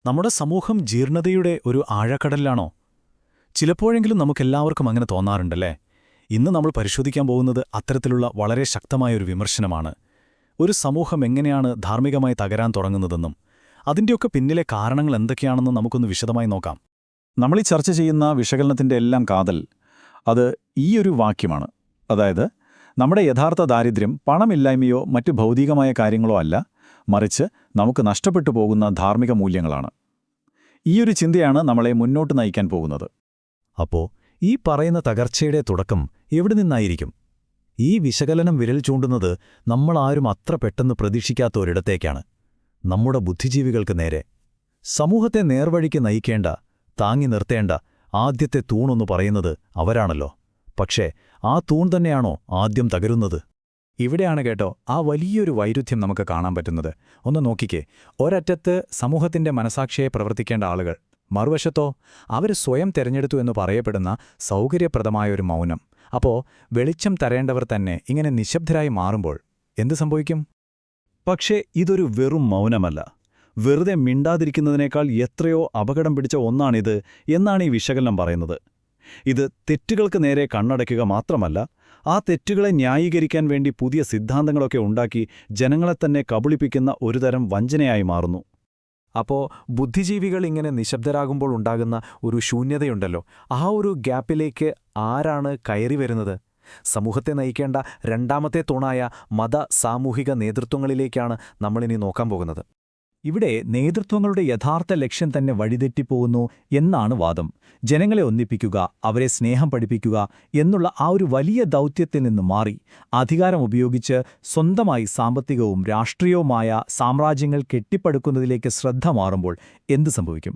നമ്മുടെ സമൂഹം ജീർണതയുടെ ഒരു ആഴക്കടലിലാണോ? ചിലപ്പോഴെങ്കിലും നമുക്കെല്ലാവർക്കും അങ്ങനെ തോന്നാറുണ്ടല്ലേ? ഇന്ന് നമ്മൾ പരിശോധിക്കാൻ പോകുന്നത് അത്തരത്തിലുള്ള വളരെ ശക്തമായൊരു വിമർശനമാണ്. ഒരു സമൂഹം എങ്ങനെയാണ് ധാർമ്മികമായി തകരാൻ തുടങ്ങുന്നതെന്നും അതിൻ്റെയൊക്കെ പിന്നിലെ കാരണങ്ങൾ എന്തൊക്കെയാണെന്നും നമുക്കൊന്ന് വിശദമായി നോക്കാം. നമ്മളീ ചർച്ച ചെയ്യുന്ന വിശകലനത്തിൻ്റെ എല്ലാം കാതൽ അത് ഈയൊരു വാക്യമാണ്. അതായത്, നമ്മുടെ യഥാർത്ഥ ദാരിദ്ര്യം പണമില്ലായ്മയോ മറ്റ് ഭൗതികമായ കാര്യങ്ങളോ അല്ല, മറിച്ച് നമുക്ക് നഷ്ടപ്പെട്ടു പോകുന്ന ധാർമ്മിക മൂല്യങ്ങളാണ്. ഈയൊരു ചിന്തയാണ് നമ്മളെ മുന്നോട്ട് നയിക്കാൻ പോകുന്നത്. അപ്പോ ഈ പറയുന്ന തകർച്ചയുടെ തുടക്കം എവിടെ നിന്നായിരിക്കും? ഈ വിശകലനം വിരൽ ചൂണ്ടുന്നത് നമ്മളാരും അത്ര പെട്ടെന്ന് പ്രതീക്ഷിക്കാത്ത ഒരിടത്തേക്കാണ്. നമ്മുടെ ബുദ്ധിജീവികൾക്ക് നേരെ. സമൂഹത്തെ നേർവഴിക്ക് നയിക്കേണ്ട, താങ്ങി നിർത്തേണ്ട ആദ്യത്തെ തൂണൊന്നു പറയുന്നത് അവരാണല്ലോ. പക്ഷേ ആ തൂൺ തന്നെയാണോ ആദ്യം തകരുന്നത്? ഇവിടെയാണ് കേട്ടോ ആ വലിയൊരു വൈരുദ്ധ്യം നമുക്ക് കാണാൻ പറ്റുന്നത്. ഒന്ന് നോക്കിക്കേ, ഒരറ്റത്ത് സമൂഹത്തിന്റെ മനസാക്ഷിയെ പ്രവർത്തിക്കേണ്ട ആളുകൾ, മറുവശത്തോ അവർ സ്വയം തെരഞ്ഞെടുത്തു എന്ന് പറയപ്പെടുന്ന സൗകര്യപ്രദമായൊരു മൗനം. അപ്പോ വെളിച്ചം തരേണ്ടവർ തന്നെ ഇങ്ങനെ നിശബ്ദരായി മാറുമ്പോൾ എന്തു സംഭവിക്കും? പക്ഷേ ഇതൊരു വെറും മൗനമല്ല. വെറുതെ മിണ്ടാതിരിക്കുന്നതിനേക്കാൾ എത്രയോ അപകടം പിടിച്ച ഒന്നാണിത് എന്നാണ് ഈ വിശകലനം പറയുന്നത്. ഇത് തെറ്റുകൾക്ക് നേരെ കണ്ണടയ്ക്കുക മാത്രമല്ല, ആ തെറ്റുകളെ ന്യായീകരിക്കാൻ വേണ്ടി പുതിയ സിദ്ധാന്തങ്ങളൊക്കെ ഉണ്ടാക്കി ജനങ്ങളെ തന്നെ കബളിപ്പിക്കുന്ന ഒരുതരം വഞ്ചനയായി മാറുന്നു. അപ്പോ ബുദ്ധിജീവികൾ ഇങ്ങനെ നിശബ്ദരാകുമ്പോൾ ഉണ്ടാകുന്ന ഒരു ശൂന്യതയുണ്ടല്ലോ, ആ ഒരു ഗ്യാപ്പിലേക്ക് ആരാണ് കയറി വരുന്നത്? സമൂഹത്തെ നയിക്കേണ്ട രണ്ടാമത്തെ തൂണായ സാമൂഹിക നേതൃത്വങ്ങളിലേക്കാണ് നമ്മളിനി നോക്കാൻ പോകുന്നത്. ഇവിടെ നേതൃത്വങ്ങളുടെ യഥാർത്ഥ ലക്ഷ്യം തന്നെ വഴിതെറ്റിപ്പോകുന്നു എന്നാണ് വാദം. ജനങ്ങളെ ഒന്നിപ്പിക്കുക, അവരെ സ്നേഹം പഠിപ്പിക്കുക എന്നുള്ള ആ ഒരു വലിയ ദൗത്യത്തിൽ നിന്ന് മാറി അധികാരം ഉപയോഗിച്ച് സ്വന്തമായി സാമ്പത്തികവും രാഷ്ട്രീയവുമായ സാമ്രാജ്യങ്ങൾ കെട്ടിപ്പടുക്കുന്നതിലേക്ക് ശ്രദ്ധ മാറുമ്പോൾ എന്തു സംഭവിക്കും?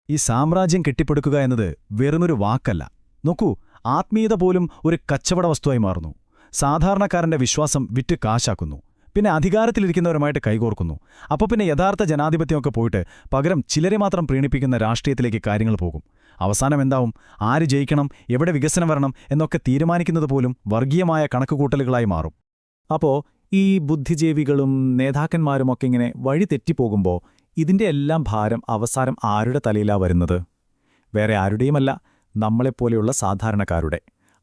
ഈ സാമ്രാജ്യം കെട്ടിപ്പടുക്കുക എന്നത് വെറുമൊരു വാക്കല്ല. നോക്കൂ, ആത്മീയത പോലും ഒരു കച്ചവട വസ്തുവായി മാറുന്നു. സാധാരണക്കാരന്റെ വിശ്വാസം വിറ്റ് കാശാക്കുന്നു. പിന്നെ അധികാരത്തിലിരിക്കുന്നവരുമായിട്ട് കൈകോർക്കുന്നു. അപ്പോൾ പിന്നെ യഥാർത്ഥ ജനാധിപത്യമൊക്കെ പോയിട്ട് പകരം ചിലരെ മാത്രം പ്രീണിപ്പിക്കുന്ന രാഷ്ട്രീയത്തിലേക്ക് കാര്യങ്ങൾ പോകും. അവസാനം എന്താവും? ആര് ജയിക്കണം, എവിടെ വികസനം വരണം എന്നൊക്കെ തീരുമാനിക്കുന്നത് പോലും വർഗീയമായ കണക്കുകൂട്ടലുകളായി മാറും. അപ്പോൾ ഈ ബുദ്ധിജീവികളും നേതാക്കന്മാരുമൊക്കെ ഇങ്ങനെ വഴി തെറ്റിപ്പോകുമ്പോൾ ഇതിൻ്റെ എല്ലാം ഭാരം അവസാനം ആരുടെ തലയിലാ വരുന്നത്? വേറെ ആരുടെയുമല്ല, നമ്മളെപ്പോലെയുള്ള സാധാരണക്കാരുടെ.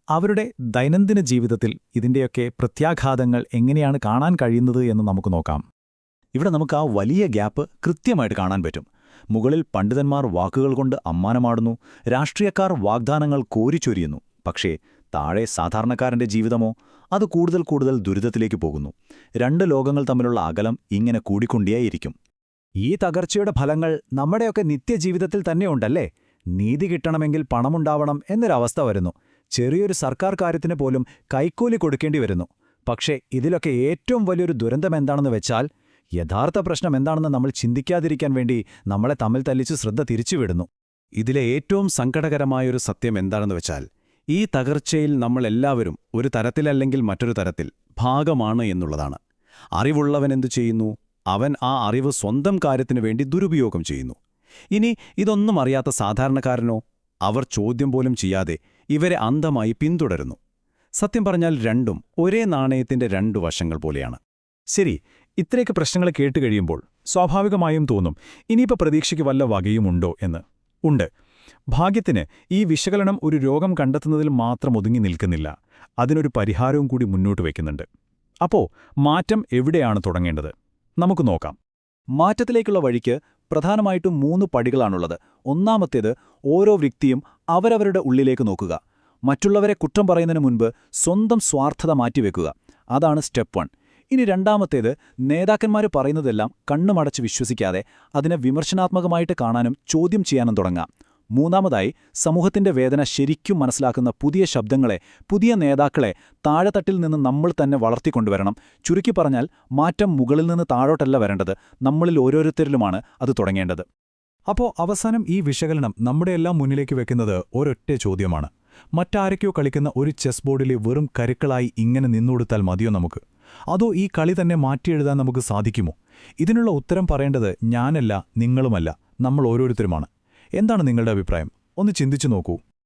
അവരുടെ ദൈനംദിന ജീവിതത്തിൽ ഇതിൻ്റെയൊക്കെ പ്രത്യാഘാതങ്ങൾ എങ്ങനെയാണ് കാണാൻ കഴിയുന്നത് എന്ന് നമുക്ക് നോക്കാം. ഇവിടെ നമുക്ക് ആ വലിയ ഗ്യാപ്പ് കൃത്യമായിട്ട് കാണാൻ പറ്റും. മുകളിൽ പണ്ഡിതന്മാർ വാക്കുകൾ കൊണ്ട് അമ്മാനമാടുന്നു, രാഷ്ട്രീയക്കാർ വാഗ്ദാനങ്ങൾ കോരിച്ചൊരിയുന്നു. പക്ഷേ താഴെ സാധാരണക്കാരന്റെ ജീവിതമോ? അത് കൂടുതൽ കൂടുതൽ ദുരിതത്തിലേക്ക് പോകുന്നു. രണ്ട് ലോകങ്ങൾ തമ്മിലുള്ള അകലം ഇങ്ങനെ കൂടിക്കൊണ്ടേയിരിക്കും. ഈ തകർച്ചയുടെ ഫലങ്ങൾ നമ്മുടെയൊക്കെ നിത്യജീവിതത്തിൽ തന്നെയുണ്ടല്ലേ? നീതി കിട്ടണമെങ്കിൽ പണമുണ്ടാവണം എന്നൊരവസ്ഥ വരുന്നു. ചെറിയൊരു സർക്കാർ കാര്യത്തിന് പോലും കൈക്കൂലി കൊടുക്കേണ്ടി വരുന്നു. പക്ഷേ ഇതിലൊക്കെ ഏറ്റവും വലിയൊരു ദുരന്തം എന്താണെന്ന് വെച്ചാൽ, യഥാർത്ഥ പ്രശ്നം എന്താണെന്ന് നമ്മൾ ചിന്തിക്കാതിരിക്കാൻ വേണ്ടി നമ്മളെ തമ്മിൽ തല്ലിച്ച് ശ്രദ്ധ തിരിച്ചുവിടുന്നു. ഇതിലെ ഏറ്റവും സങ്കടകരമായൊരു സത്യം എന്താണെന്ന് വെച്ചാൽ, ഈ തകർച്ചയിൽ നമ്മളെല്ലാവരും ഒരു തരത്തിലല്ലെങ്കിൽ മറ്റൊരു തരത്തിൽ ഭാഗമാണ് എന്നുള്ളതാണ്. അറിവുള്ളവനെന്തു ചെയ്യുന്നു? അവൻ ആ അറിവ് സ്വന്തം കാര്യത്തിനു വേണ്ടി ദുരുപയോഗം ചെയ്യുന്നു. ഇനി ഇതൊന്നും അറിയാത്ത സാധാരണക്കാരനോ? അവർ ചോദ്യം പോലും ചെയ്യാതെ ഇവരെ അന്ധമായി പിന്തുടരുന്നു. സത്യം പറഞ്ഞാൽ രണ്ടും ഒരേ നാണയത്തിന്റെ രണ്ടു വശങ്ങൾ പോലെയാണ്. ശരി, ഇത്രയൊക്കെ പ്രശ്നങ്ങൾ കേട്ടുകഴിയുമ്പോൾ സ്വാഭാവികമായും തോന്നും, ഇനിയിപ്പോൾ പ്രതീക്ഷയ്ക്ക് വല്ല വകയുമുണ്ടോ എന്ന്. ഉണ്ട്. ഭാഗ്യത്തിന് ഈ വിശകലനം ഒരു രോഗം കണ്ടെത്തുന്നതിൽ മാത്രം ഒതുങ്ങി നിൽക്കുന്നില്ല. അതിനൊരു പരിഹാരവും കൂടി മുന്നോട്ട് വയ്ക്കുന്നുണ്ട്. അപ്പോ മാറ്റം എവിടെയാണ് തുടങ്ങേണ്ടത്? നമുക്ക് നോക്കാം. മാറ്റത്തിലേക്കുള്ള വഴിക്ക് പ്രധാനമായിട്ടും 3 പടികളാണുള്ളത്. ഒന്നാമത്തേത്, ഓരോ വ്യക്തിയും അവരവരുടെ ഉള്ളിലേക്ക് നോക്കുക. മറ്റുള്ളവരെ കുറ്റം പറയുന്നതിന് മുൻപ് സ്വന്തം സ്വാർത്ഥത മാറ്റിവെക്കുക. അതാണ് സ്റ്റെപ്പ് 1. ഇനി രണ്ടാമത്തേത്, നേതാക്കന്മാർ പറയുന്നതെല്ലാം കണ്ണുമടച്ച് വിശ്വസിക്കാതെ അതിനെ വിമർശനാത്മകമായിട്ട് കാണാനും ചോദ്യം ചെയ്യാനും തുടങ്ങാം. മൂന്നാമതായി, സമൂഹത്തിന്റെ വേദന ശരിക്കും മനസ്സിലാക്കുന്ന പുതിയ ശബ്ദങ്ങളെ, പുതിയ നേതാക്കളെ താഴെത്തട്ടിൽ നിന്ന് നമ്മൾ തന്നെ വളർത്തിക്കൊണ്ടുവരണം. ചുരുക്കി പറഞ്ഞാൽ, മാറ്റം മുകളിൽ നിന്ന് താഴോട്ടല്ല വരേണ്ടത്, നമ്മളിൽ ഓരോരുത്തരിലുമാണ് അത് തുടങ്ങേണ്ടത്. അപ്പോൾ അവസാനം ഈ വിശകലനം നമ്മുടെയെല്ലാം മുന്നിലേക്ക് വെക്കുന്നത് ഒരൊറ്റ ചോദ്യമാണ്. മറ്റാരൊക്കെയോ കളിക്കുന്ന ഒരു ചെസ് ബോർഡിലെ വെറും കരുക്കളായി ഇങ്ങനെ നിന്നുകൊടുത്താൽ മതിയോ നമുക്ക്? അതോ ഈ കളി തന്നെ മാറ്റിയെഴുതാൻ നമുക്ക് സാധിക്കുമോ? ഇതിനുള്ള ഉത്തരം പറയേണ്ടത് ഞാനല്ല, നിങ്ങളുമല്ല, നമ്മൾ ഓരോരുത്തരുമാണ്. എന്താണ് നിങ്ങളുടെ അഭിപ്രായം? ഒന്ന് ചിന്തിച്ചു നോക്കൂ.